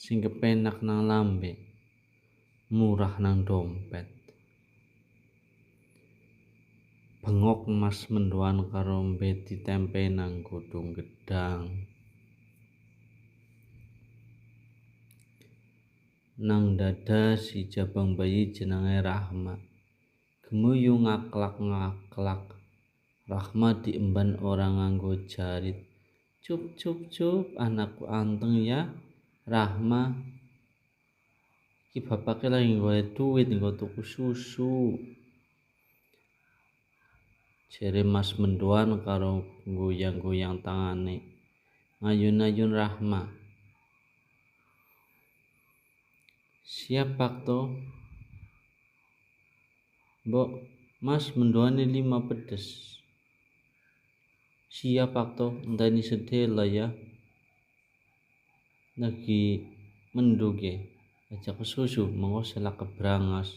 sing kepenak nang lambe, murah nang dompet. Bengok Mas Mendoan karo mbet ditempe nang godhong gedhang. Nang dada si jabang bayi jenenge Rahma. Gemuyu ngaklak-ngaklak. Rahma diemban orang nganggo jarit. Cup cup cup, anakku anteng ya. Rahma, iki bapake lagi golek duit nggo tuku susu. Jere Mas Mendoan karo goyang-goyang tangane. Ngayun-ayun Rahma. Siap Pak To. Mbok, Mas Mendoan 5 pedes. Siap Pak To, enteni sedela ya. Lagi mendung ya. Ajak susu, mengko selak kebrangas.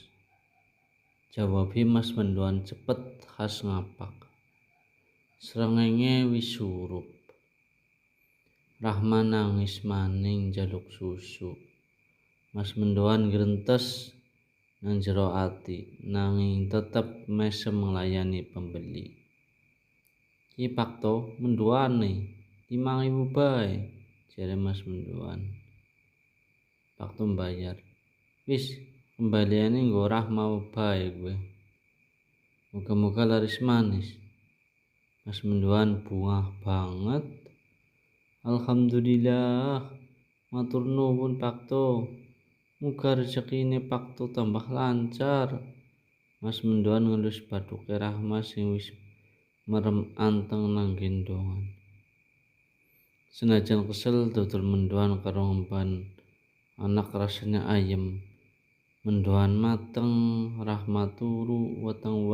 Jawabi Mas Mendoan cepet khas ngapak. Srengenge wis surup. Rahma nangis maning njaluk susu. Mas Mendoan grentes nang jero ati, nanging tetep mesem nglayani pembeli. Ki Pak To, mendoane 5.000 bae, jare Mas Mendoan. Pak To mbayar. Wis, kembaliane nggo Rahma bae gue. Moga-moga laris manis. Mas Mendoan bungah banget. Alhamdulillah. Matur nuwun Pak To. Muga rezekine Pak To tambah lancar. Mas Mendoan ngelus bathuke Rahma sing wis merem anteng nang gendongan. Senajan kesel dodol Mendoan karo ngemban anak rasanya ayem. Mendoan mateng, Rahma turu weteng